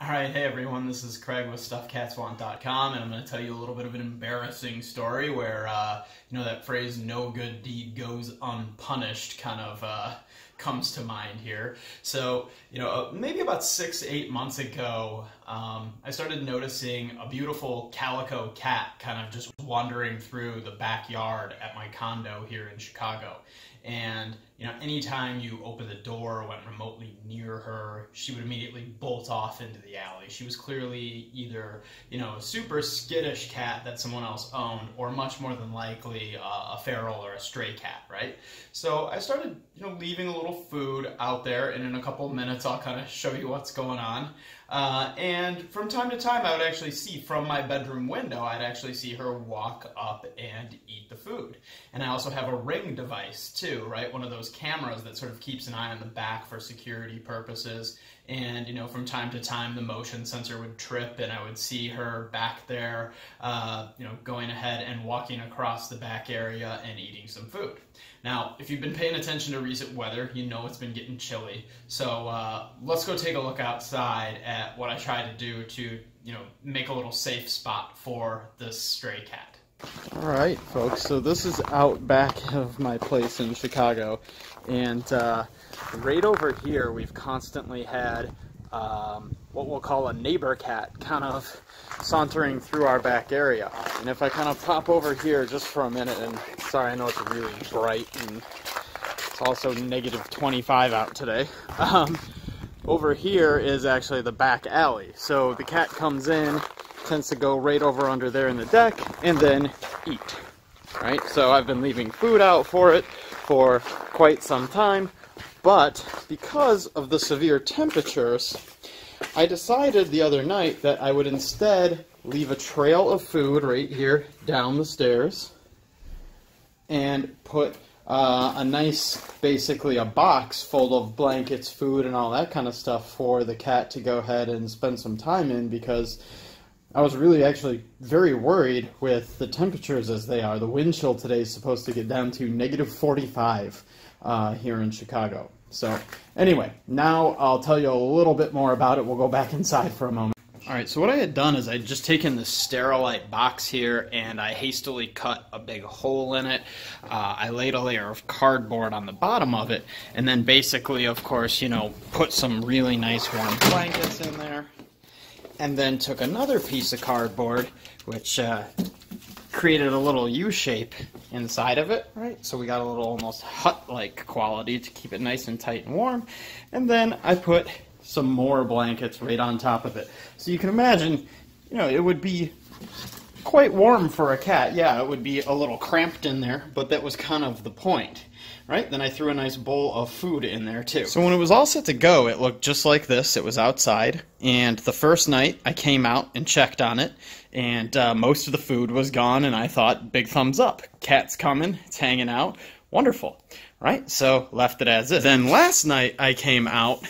Alright, hey everyone, this is Craig with StuffCatsWant.com, and I'm going to tell you a little bit of an embarrassing story where, that phrase, no good deed goes unpunished, kind of comes to mind here. So, maybe about 6-8 months ago, I started noticing a beautiful calico cat kind of just wandering through the backyard at my condo here in Chicago. And, anytime you open the door or went remotely near her, she would immediately bolt off into the alley. She was clearly either, a super skittish cat that someone else owned, or much more than likely a feral or a stray cat, right? So I started, leaving a little food out there, and in a couple of minutes I'll kind of show you what's going on. And from time to time I would actually see from my bedroom window, I'd actually see her walk up and eat the food. And I also have a Ring device too, right? One of those cameras that sort of keeps an eye on the back for security purposes. And, from time to time the motion sensor would trip and I would see her back there, going ahead and walking across the back area and eating some food. Now, if you've been paying attention to recent weather, you know it's been getting chilly. So let's go take a look outside at what I try to do to, make a little safe spot for this stray cat. Alright folks, so this is out back of my place in Chicago, and right over here we've constantly had what we'll call a neighbor cat kind of sauntering through our back area. And if I kind of pop over here just for a minute, and sorry, I know it's really bright and it's also negative 25 out today. Over here is actually the back alley. So the cat comes in, tends to go right over under there in the deck, and then eat. Right? So I've been leaving food out for it for quite some time, but because of the severe temperatures, I decided the other night that I would instead leave a trail of food right here down the stairs and put a nice, basically a box full of blankets, food, and all that kind of stuff for the cat to go ahead and spend some time in, because I was really actually very worried with the temperatures as they are. The wind chill today is supposed to get down to negative 45 here in Chicago. So anyway, now I'll tell you a little bit more about it. We'll go back inside for a moment. Alright, so what I had done is I'd just taken this Sterilite box here and I hastily cut a big hole in it. I laid a layer of cardboard on the bottom of it, and then basically, of course, put some really nice warm blankets in there. And then took another piece of cardboard, which created a little U-shape inside of it, right? So we got a little almost hut-like quality to keep it nice and tight and warm. And then I put some more blankets right on top of it. So you can imagine, it would be quite warm for a cat. Yeah, it would be a little cramped in there, but that was kind of the point. Right? Then I threw a nice bowl of food in there too. So when it was all set to go, it looked just like this. It was outside, and the first night I came out and checked on it, and most of the food was gone, and I thought, big thumbs up. Cat's coming, it's hanging out, wonderful. Right? So left it as is. Then last night I came out,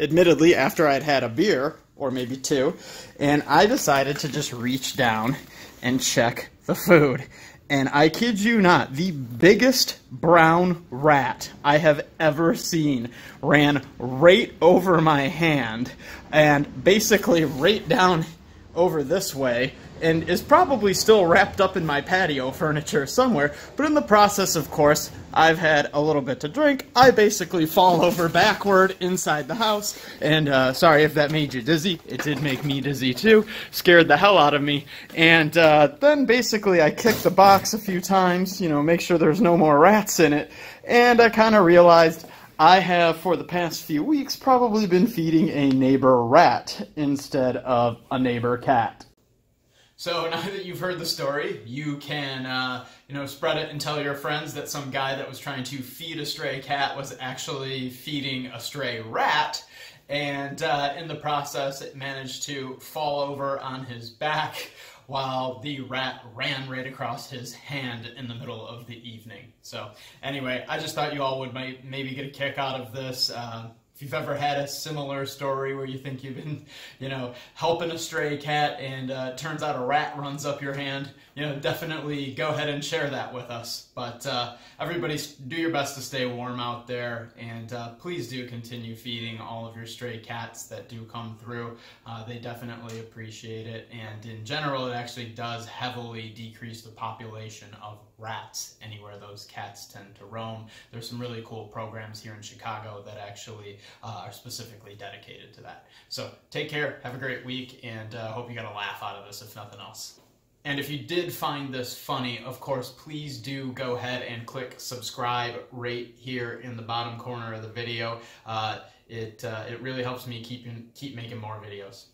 admittedly after I'd had a beer, or maybe two, and I decided to just reach down and check the food. And I kid you not, the biggest brown rat I have ever seen ran right over my hand and basically right down over this way, and is probably still wrapped up in my patio furniture somewhere. But in the process, of course, I've had a little bit to drink. I basically fall over backward inside the house, and sorry if that made you dizzy. It did make me dizzy too. Scared the hell out of me. And then basically I kicked the box a few times, make sure there's no more rats in it, and I kind of realized I have, for the past few weeks, probably been feeding a neighbor rat instead of a neighbor cat. So now that you've heard the story, you can, spread it and tell your friends that some guy that was trying to feed a stray cat was actually feeding a stray rat, and in the process it managed to fall over on his back while the rat ran right across his hand in the middle of the evening. So anyway, I just thought you all would maybe get a kick out of this. If you've ever had a similar story where you think you've been, helping a stray cat and turns out a rat runs up your hand, definitely go ahead and share that with us. But everybody do your best to stay warm out there, and please do continue feeding all of your stray cats that do come through. They definitely appreciate it, and in general it actually does heavily decrease the population of rats anywhere those cats tend to roam. There's some really cool programs here in Chicago that actually are specifically dedicated to that. So take care, have a great week, and hope you got a laugh out of this if nothing else. And if you did find this funny, of course, please do go ahead and click subscribe right here in the bottom corner of the video. It really helps me keep making more videos.